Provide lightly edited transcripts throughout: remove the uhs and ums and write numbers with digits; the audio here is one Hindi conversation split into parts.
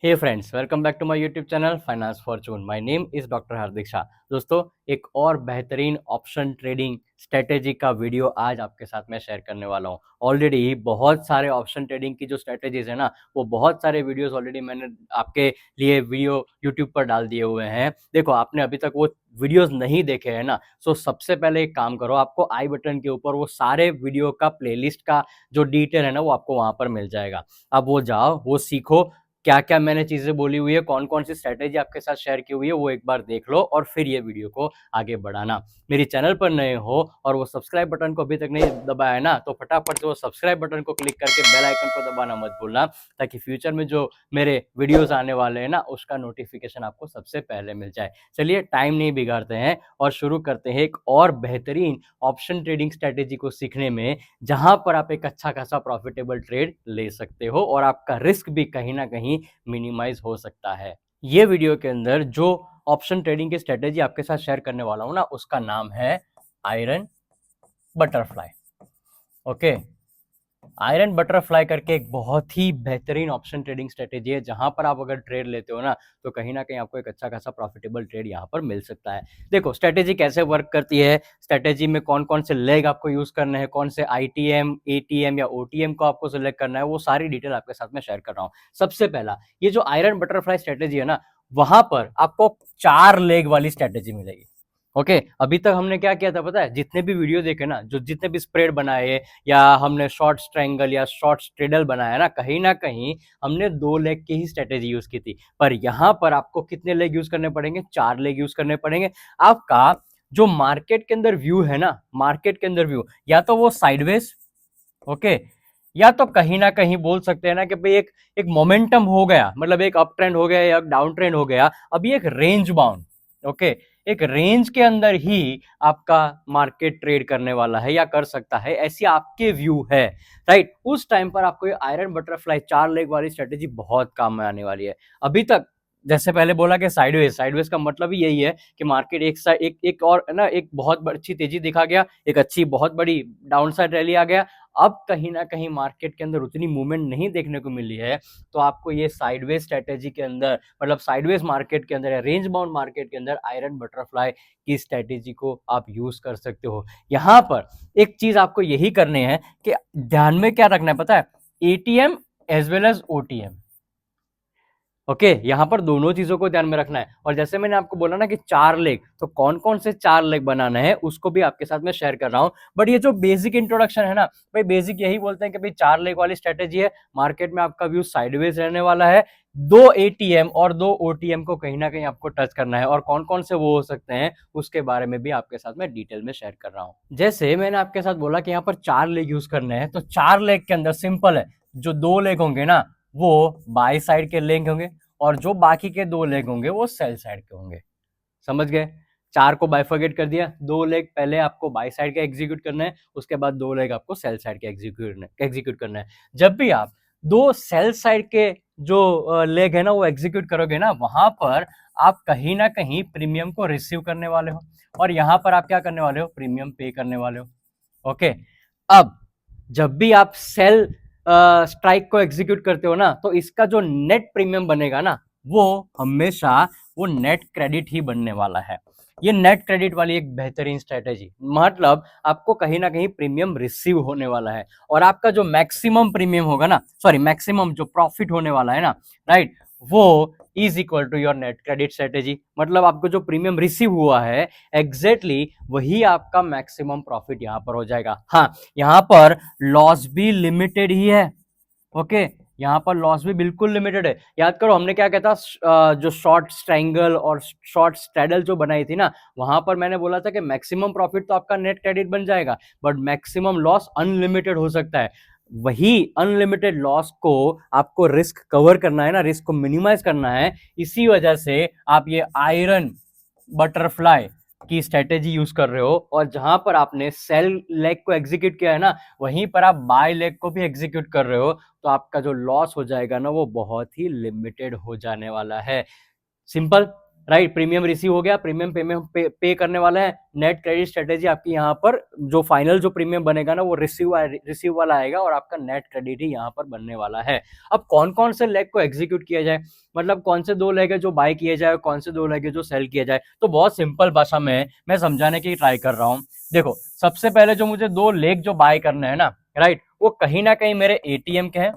Hey friends, welcome back to my YouTube channel Finance Fortune. My name is doctor Hardik Shah. दोस्तों, एक और बेहतरीन ऑप्शन ट्रेडिंग स्ट्रेटेजी का वीडियो आज आपके साथ मैं शेयर करने वाला हूं। ऑलरेडी बहुत सारे ऑप्शन ट्रेडिंग की जो स्ट्रेटेजीज है ना, वो बहुत सारे वीडियोस ऑलरेडी मैंने आपके लिए वीडियो यूट्यूब पर डाल दिए हुए हैं। देखो, आपने अभी तक वो वीडियोस नहीं देखे हैं ना, सो सबसे पहले एक काम करो, आपको आई बटन के ऊपर वो सारे वीडियो का प्लेलिस्ट का जो डिटेल है ना, वो आपको वहां पर मिल जाएगा। अब वो जाओ, वो सीखो, क्या क्या मैंने चीजें बोली हुई है, कौन कौन सी स्ट्रेटेजी आपके साथ शेयर की हुई है, वो एक बार देख लो और फिर ये वीडियो को आगे बढ़ाना। मेरी चैनल पर नए हो और वो सब्सक्राइब बटन को अभी तक नहीं दबाया ना, तो फटाफट से वो सब्सक्राइब बटन को क्लिक करके बेल आइकन को दबाना मत भूलना, ताकि फ्यूचर में जो मेरे वीडियोस आने वाले हैं ना, उसका नोटिफिकेशन आपको सबसे पहले मिल जाए। चलिए, टाइम नहीं बिगाड़ते हैं और शुरू करते हैं एक और बेहतरीन ऑप्शन ट्रेडिंग स्ट्रेटेजी को सीखने में, जहां पर आप एक अच्छा खासा प्रॉफिटेबल ट्रेड ले सकते हो और आपका रिस्क भी कहीं ना कहीं मिनिमाइज हो सकता है। ये वीडियो के अंदर जो ऑप्शन ट्रेडिंग की स्ट्रेटेजी आपके साथ शेयर करने वाला हूं ना, उसका नाम है iron butterfly. Okay, iron butterfly करके एक बहुत ही बेहतरीन ऑप्शन ट्रेडिंग स्ट्रेटेजी है, जहां पर आप अगर ट्रेड लेते हो ना, तो कहीं ना कहीं आपको एक अच्छा खासा प्रॉफिटेबल ट्रेड यहां पर मिल सकता है। देखो, स्ट्रेटेजी कैसे वर्क करती है, स्ट्रेटेजी में कौन कौन से लेग आपको यूज करने हैं, कौन से आईटीएम, एटीएम या ओटीएम को आपको सिलेक्ट करना है, वो सारी डिटेल आपके साथ में शेयर कर रहा हूं। सबसे पहला, ये जो आयरन बटरफ्लाई स्ट्रेटेजी है ना, वहां पर आपको 4 लेग वाली स्ट्रेटेजी मिलेगी। ओके, अभी तक हमने क्या किया था पता है? जितने भी वीडियो देखे ना, जो जितने भी स्प्रेड बनाए या हमने शॉर्ट स्ट्रैंगल या शॉर्ट स्ट्रेडल बनाया ना कहीं हमने 2 लेग की ही स्ट्रेटेजी यूज की थी। पर यहां पर आपको कितने लेग यूज करने पड़ेंगे? 4 लेग यूज करने पड़ेंगे। आपका जो मार्केट के अंदर व्यू है ना, मार्केट के अंदर व्यू या तो वो साइडवेज, ओके, या तो कहीं ना कहीं बोल सकते हैं ना कि भाई एक एक मोमेंटम हो गया, मतलब एक अप ट्रेंड हो गया या डाउन ट्रेंड हो गया, अभी एक रेंज बाउंड, ओके, एक रेंज के अंदर ही आपका मार्केट ट्रेड करने वाला है या कर सकता है, ऐसी आपके व्यू है, राइट? उस टाइम पर आपको ये आयरन बटरफ्लाई 4 लेग वाली स्ट्रेटेजी बहुत काम में आने वाली है। अभी तक जैसे पहले बोला कि साइडवेज, साइडवेज का मतलब ही यही है कि मार्केट एक साइड एक और ना, एक बहुत अच्छी तेजी दिखा गया, एक अच्छी बहुत बड़ी डाउन साइड रैली आ गया। अब कहीं ना कहीं मार्केट के अंदर उतनी मूवमेंट नहीं देखने को मिली है, तो आपको ये साइडवेज स्ट्रेटेजी के अंदर, मतलब साइडवेज मार्केट के अंदर या रेंज बाउंड मार्केट के अंदर आयरन बटरफ्लाई की स्ट्रेटेजी को आप यूज कर सकते हो। यहां पर एक चीज आपको यही करनी है कि ध्यान में क्या रखना है पता है? ATM as well as OTM. Okay, यहां पर दोनों चीजों को ध्यान में रखना है। और जैसे मैंने आपको बोला ना कि 4 लेग, तो कौन कौन से 4 लेग बनाना है उसको भी आपके साथ में शेयर कर रहा हूं। बट ये जो बेसिक इंट्रोडक्शन है ना भाई, बेसिक यही बोलते हैं कि भाई 4 लेग वाली स्ट्रेटेजी है, मार्केट में आपका व्यू साइडवेज रहने वाला है, 2 एटीएम और 2 ओटीएम को कहीं ना कहीं आपको टच करना है, और कौन कौन से वो हो सकते हैं उसके बारे में भी आपके साथ में डिटेल में शेयर कर रहा हूं। जैसे मैंने आपके साथ बोला कि यहाँ पर 4 लेग यूज करने हैं, तो 4 लेग के अंदर सिंपल है, जो 2 लेग होंगे ना, वो बाई साइड के लेग होंगे, और जो बाकी के 2 लेग होंगे वो सेल साइड के होंगे। समझ गए? 4 को बाइफरगेट कर दिया, 2 लेग पहले आपको बाई साइड का एग्जीक्यूट करना है, उसके बाद 2 लेग आपको सेल साइड का एग्जीक्यूट करना है। जब भी आप 2 सेल साइड के जो लेग है ना वो एग्जीक्यूट करोगे ना, वहां पर आप कहीं ना कहीं प्रीमियम को रिसीव करने वाले हो, और यहां पर आप क्या करने वाले हो? प्रीमियम पे करने वाले हो। ओके, अब जब भी आप सेल स्ट्राइक को एग्जीक्यूट करते हो ना, तो इसका जो नेट प्रीमियम बनेगा ना, वो हमेशा वो नेट क्रेडिट ही बनने वाला है। ये नेट क्रेडिट वाली एक बेहतरीन स्ट्रेटेजी, मतलब आपको कहीं ना कहीं प्रीमियम रिसीव होने वाला है, और आपका जो मैक्सिमम प्रीमियम होगा ना, सॉरी मैक्सिमम जो प्रॉफिट होने वाला है ना, राइट, वो is equal to your net credit strategy. मतलब आपको जो प्रीमियम रिसीव हुआ है, एग्जैक्टली वही आपका मैक्सिमम प्रॉफिट यहां पर हो जाएगा। हाँ, यहां पर लॉस भी लिमिटेड ही है। ओके, यहाँ पर लॉस भी बिल्कुल लिमिटेड है। याद करो हमने क्या कहता, जो शॉर्ट स्ट्रैंगल और शॉर्ट स्ट्रैडल जो बनाई थी ना, वहां पर मैंने बोला था कि मैक्सिमम प्रॉफिट तो आपका नेट क्रेडिट बन जाएगा, बट मैक्सिमम लॉस अनलिमिटेड हो सकता है। वही अनलिमिटेड लॉस को आपको रिस्क कवर करना है ना, रिस्क को मिनिमाइज करना है। इसी वजह से आप ये आयरन बटरफ्लाई की स्ट्रेटेजी यूज कर रहे हो, और जहां पर आपने सेल लेग को एग्जीक्यूट किया है ना, वहीं पर आप बाय लेग को भी एग्जीक्यूट कर रहे हो, तो आपका जो लॉस हो जाएगा ना, वो बहुत ही लिमिटेड हो जाने वाला है। सिंपल। राइट, प्रीमियम रिसीव हो गया, प्रीमियम पेमेंट पे करने वाला है, नेट क्रेडिट स्ट्रेटेजी आपकी यहाँ पर जो फाइनल जो प्रीमियम बनेगा ना वो रिसीव वाला आएगा और आपका नेट क्रेडिट ही यहाँ पर बनने वाला है। अब कौन कौन से लेग को एग्जीक्यूट किया जाए, मतलब कौन से 2 लेग है जो बाय किए जाए, कौन से 2 लेग है जो सेल किया जाए, तो बहुत सिंपल भाषा में मैं समझाने की ट्राई कर रहा हूँ। देखो, सबसे पहले जो मुझे 2 लेग जो बाय करने हैं ना, राइट, वो कहीं ना कहीं मेरे एटीएम के हैं,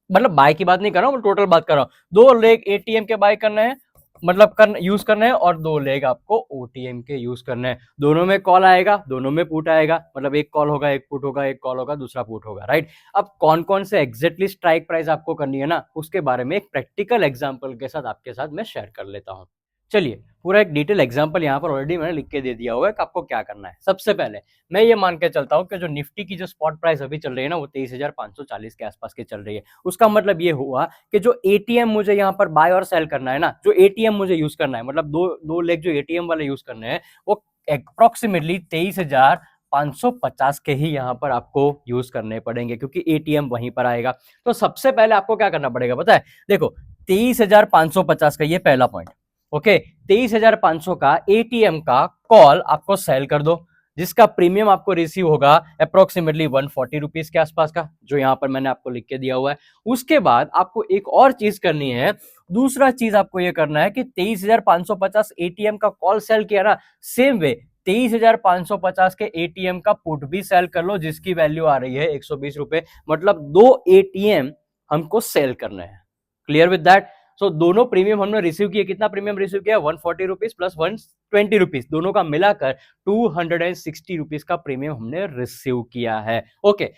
मतलब बाय की बात नहीं कर रहा हूँ, टोटल बात कर रहा हूँ। 2 लेग एटीएम के बाय करने हैं, मतलब यूज करने हैं, और 2 लेग आपको ओटीएम के यूज करने हैं। दोनों में कॉल आएगा, दोनों में पुट आएगा, मतलब एक कॉल होगा, एक पुट होगा, एक कॉल होगा, दूसरा पुट होगा, राइट। अब कौन कौन से एग्जैक्टली स्ट्राइक प्राइस आपको करनी है ना, उसके बारे में एक प्रैक्टिकल एग्जांपल के साथ आपके साथ मैं शेयर कर लेता हूँ। चलिए, पूरा एक डिटेल एग्जांपल यहाँ पर ऑलरेडी मैंने लिख के दे दिया हुआ है कि आपको क्या करना है। सबसे पहले मैं ये मान के चलता हूँ कि जो निफ्टी की जो स्पॉट प्राइस अभी चल रही है ना, वो 23,540 के आसपास के चल रही है। उसका मतलब ये हुआ कि जो एटीएम मुझे यहाँ पर बाय और सेल करना है ना, जो एटीएम मुझे यूज करना है, मतलब दो लेग जो एटीएम वाले यूज करने हैं, वो अप्रोक्सीमेटली 23,550 के ही यहाँ पर आपको यूज करने पड़ेंगे, क्योंकि एटीएम वहीं पर आएगा। तो सबसे पहले आपको क्या करना पड़ेगा पता है? देखो, 23,550 का ये पहला पॉइंट, ओके, 23,500 का एटीएम का कॉल आपको सेल कर दो, जिसका प्रीमियम आपको रिसीव होगा अप्रोक्सीमेटली 140 रुपीज के आसपास का, जो यहां पर मैंने आपको लिख के दिया हुआ है। उसके बाद आपको एक और चीज करनी है, दूसरा चीज आपको यह करना है कि 23,550 एटीएम का कॉल सेल किया ना, सेम वे 23,550 के एटीएम का पुट भी सेल कर लो, जिसकी वैल्यू आ रही है 120 रुपए, मतलब 2 एटीएम हमको सेल करने हैं। Clear with that? सो दोनों प्रीमियम हमने रिसीव किए, कितना प्रीमियम रिसीव किया? 140 रुपीज प्लस 120 रुपीज, दोनों का मिलाकर 260 रुपीज का प्रीमियम हमने रिसीव किया है। ओके,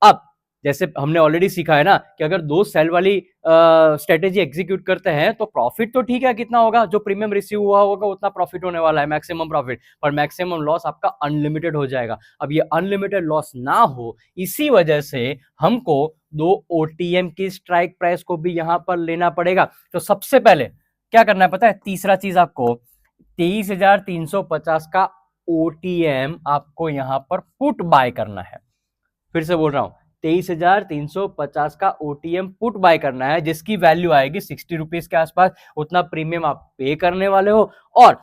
अब जैसे हमने ऑलरेडी सीखा है ना कि अगर 2 सेल वाली स्ट्रेटेजी एग्जीक्यूट करते हैं तो प्रॉफिट तो ठीक है, कितना होगा? जो प्रीमियम रिसीव हुआ होगा उतना प्रॉफिट होने वाला है, मैक्सिमम प्रॉफिट, पर मैक्सिमम लॉस आपका अनलिमिटेड हो जाएगा। अब ये अनलिमिटेड लॉस ना हो, इसी वजह से हमको 2 ओटीएम की स्ट्राइक प्राइस को भी यहां पर लेना पड़ेगा। तो सबसे पहले क्या करना है पता है? तीसरा चीज आपको 23,350 का ओटीएम आपको यहां पर पुट बाय करना है। फिर से बोल रहा हूं, 23,350 का ओटीएम पुट बाय करना है, जिसकी वैल्यू आएगी 60 रुपीज के आसपास। उतना प्रीमियम आप पे करने वाले हो, और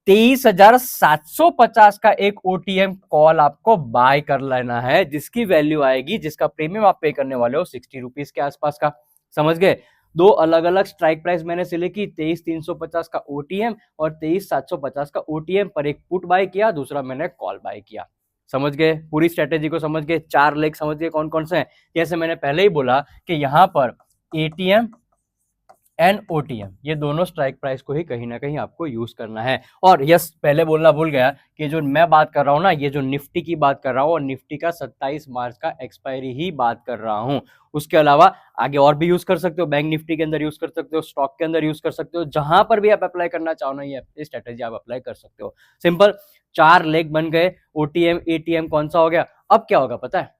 23,750 का एक ओटीएम कॉल आपको बाय कर लेना है, जिसकी वैल्यू आएगी, जिसका प्रीमियम आप पे करने वाले हो 60 रुपीज के आसपास का। समझ गए? 2 अलग अलग स्ट्राइक प्राइस मैंने सिलेक्ट की, 23,350 का ओटीएम और 23,750 का ओटीएम पर एक पुट बाय किया, दूसरा मैंने कॉल बाय किया। समझ गए? पूरी स्ट्रेटेजी को समझ गए? 4 लेग समझ गए कौन कौन से हैं? जैसे मैंने पहले ही बोला कि यहां पर एटीएम एंड ओटीएम, ये दोनों स्ट्राइक प्राइस को ही कहीं ना कहीं आपको यूज करना है। और यस, पहले बोलना भूल गया कि जो मैं बात कर रहा हूं ना, ये जो निफ्टी की बात कर रहा हूं, और निफ्टी का 27 मार्च का एक्सपायरी ही बात कर रहा हूं। उसके अलावा आगे और भी यूज कर सकते हो, बैंक निफ्टी के अंदर यूज कर सकते हो, स्टॉक के अंदर यूज कर सकते हो, जहां पर भी आप अप्लाई करना चाहो ना, ये स्ट्रेटेजी आप अप्लाई कर सकते हो। सिंपल, 4 लेग बन गए, ओटीएम एटीएम कौन सा हो गया। अब क्या होगा पता है?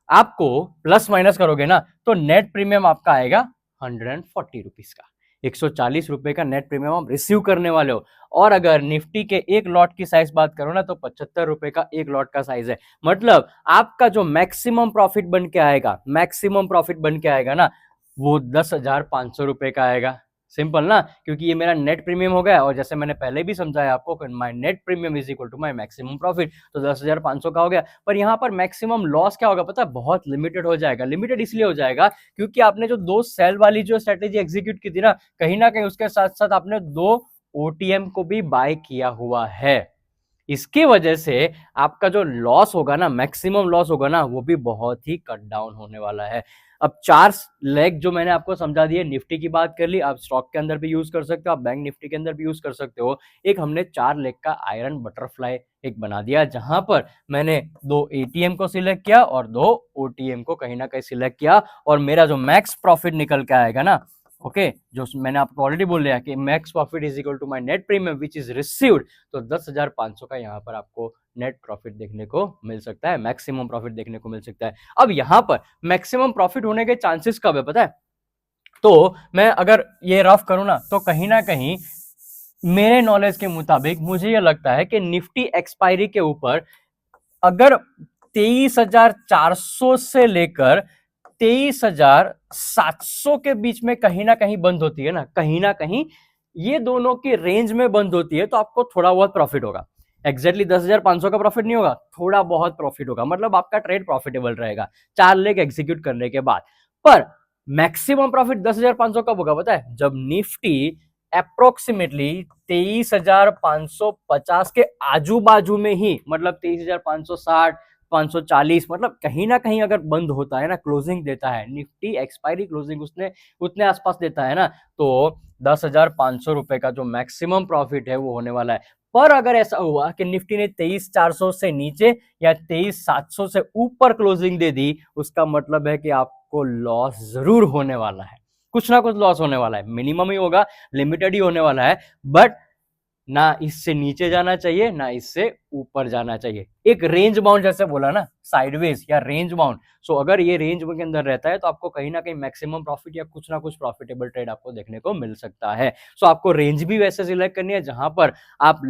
आपको प्लस माइनस करोगे ना, तो नेट प्रीमियम आपका आएगा 140 रुपीज का, 140 रुपए का नेट प्रीमियम आप रिसीव करने वाले हो। और अगर निफ्टी के एक लॉट की साइज बात करो ना, तो 75 रुपए का एक लॉट का साइज है। मतलब आपका जो मैक्सिमम प्रॉफिट बन के आएगा, मैक्सिमम प्रॉफिट बन के आएगा ना, वो 10,500 रुपए का आएगा। सिंपल ना, क्योंकि ये मेरा नेट प्रीमियम हो गया, और जैसे मैंने पहले भी समझाया आपको, my net premium is equal to my maximum profit, तो 10,500 का हो गया। पर यहाँ पर मैक्सिमम लॉस क्या होगा पता है? बहुत लिमिटेड हो जाएगा। लिमिटेड इसलिए हो जाएगा क्योंकि आपने जो 2 सेल वाली जो स्ट्रेटेजी एग्जीक्यूट की थी ना कहीं उसके साथ साथ आपने 2 ओटीएम को भी बाय किया हुआ है। इसकी वजह से आपका जो लॉस होगा ना, मैक्सिमम लॉस होगा ना, वो भी बहुत ही कट डाउन होने वाला है। अब 4 लेग जो मैंने आपको समझा दिए, निफ्टी की बात कर ली, आप स्टॉक के अंदर भी यूज कर सकते हो, आप बैंक निफ्टी के अंदर भी यूज कर सकते हो। एक हमने 4 लेग का आयरन बटरफ्लाई एक बना दिया, जहां पर मैंने 2 एटीएम को सिलेक्ट किया और 2 ओटीएम को कहीं ना कहीं सिलेक्ट किया, और मेरा जो मैक्स प्रॉफिट निकल के आएगा ना, ओके, जो मैंने आपको ऑलरेडी बोल लिया कि max profit is equal to my net premium which is received, तो 10,500 का यहाँ पर आपको नेट प्रॉफिट देखने को मिल सकता है, मैक्सिमम प्रॉफिट देखने को मिल सकता है। अब यहाँ पर मैक्सिमम प्रॉफिट होने के चांसेस कब है पता है? तो मैं अगर ये रफ करूं ना, तो कहीं ना कहीं मेरे नॉलेज के मुताबिक मुझे ये लगता है कि निफ्टी एक्सपायरी के ऊपर अगर 23,400 से लेकर 23,700 के बीच में कहीं ना कहीं बंद होती है ना, कहीं ना कहीं ये दोनों की रेंज में बंद होती है तो आपको थोड़ा बहुत प्रॉफिट होगा। एग्जैक्टली 10,500 का प्रॉफिट नहीं होगा, थोड़ा बहुत प्रॉफिट होगा, मतलब आपका ट्रेड प्रॉफिटेबल रहेगा 4 लेग एग्जीक्यूट करने के बाद। पर मैक्सिमम प्रॉफिट 10,500 कब होगा पता है? जब निफ्टी अप्रोक्सीमेटली 23,550 के आजू बाजू में ही, मतलब 23,560 540, मतलब कहीं ना कहीं अगर बंद होता है ना, क्लोजिंग देता है निफ्टी, एक्सपायरी क्लोजिंग उसने उतने आसपास देता है ना, तो 10,500 रुपए का जो मैक्सिमम प्रॉफिट है वो होने वाला है। पर अगर ऐसा हुआ कि निफ्टी ने 23,400 से नीचे या 23,700 से ऊपर क्लोजिंग दे दी, उसका मतलब है कि आपको लॉस जरूर होने वाला है, कुछ ना कुछ लॉस होने वाला है, मिनिमम ही होगा, लिमिटेड ही होने वाला है। बट ना इससे नीचे जाना चाहिए ना इससे ऊपर जाना चाहिए। एक रेंज बाउंड जैसे बोला ना, साइडवेज या रेंज बाउंड, सो अगर ये रेंज के अंदर रहता है तो आपको कहीं ना कहीं मैक्सिमम प्रॉफिट या कुछ ना कुछ प्रॉफिटेबल ट्रेड आपको देखने को मिल सकता है। सो आपको रेंज भी वैसे सिलेक्ट करनी है जहां पर आप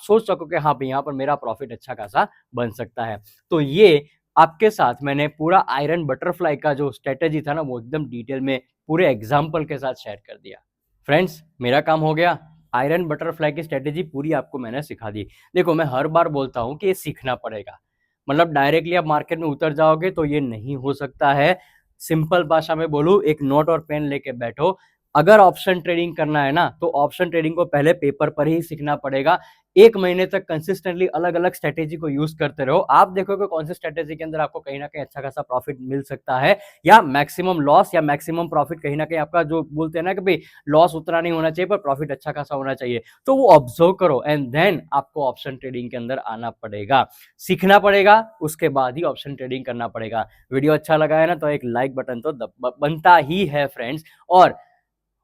सोच सको कि हाँ भाई यहाँ पर मेरा प्रॉफिट अच्छा खासा बन सकता है। तो ये आपके साथ मैंने पूरा आयरन बटरफ्लाई का जो स्ट्रेटेजी था ना, वो एकदम डिटेल में पूरे एग्जाम्पल के साथ शेयर कर दिया। फ्रेंड्स, मेरा काम हो गया, आयरन बटरफ्लाई की स्ट्रेटेजी पूरी आपको मैंने सिखा दी। देखो, मैं हर बार बोलता हूं कि ये सीखना पड़ेगा, मतलब डायरेक्टली आप मार्केट में उतर जाओगे तो ये नहीं हो सकता है। सिंपल भाषा में बोलूं, एक नोट और पेन लेके बैठो। अगर ऑप्शन ट्रेडिंग करना है ना, तो ऑप्शन ट्रेडिंग को पहले पेपर पर ही सीखना पड़ेगा। 1 महीने तक कंसिस्टेंटली अलग अलग स्ट्रेटेजी को यूज करते रहो, आप देखोगे कौन सी स्ट्रेटेजी के अंदर आपको कहीं ना कहीं अच्छा खासा प्रॉफिट मिल सकता है, या मैक्सिमम लॉस या मैक्सिमम प्रॉफिट कहीं ना कहीं आपका, जो बोलते हैं ना कि भाई लॉस उतना नहीं होना चाहिए पर प्रॉफिट अच्छा खासा होना चाहिए, तो वो ऑब्जर्व करो एंड देन आपको ऑप्शन ट्रेडिंग के अंदर आना पड़ेगा, सीखना पड़ेगा, उसके बाद ही ऑप्शन ट्रेडिंग करना पड़ेगा। वीडियो अच्छा लगा है ना, तो एक लाइक बटन तो बनता ही है फ्रेंड्स, और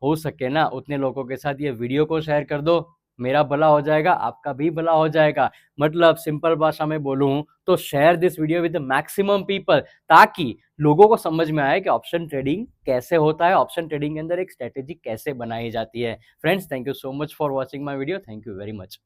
हो सके ना उतने लोगों के साथ ये वीडियो को शेयर कर दो, मेरा भला हो जाएगा, आपका भी भला हो जाएगा। मतलब सिंपल भाषा में बोलूं तो share this video with maximum people, ताकि लोगों को समझ में आए कि ऑप्शन ट्रेडिंग कैसे होता है, ऑप्शन ट्रेडिंग के अंदर एक स्ट्रेटेजी कैसे बनाई जाती है। Friends, thank you so much for watching my video, thank you very much.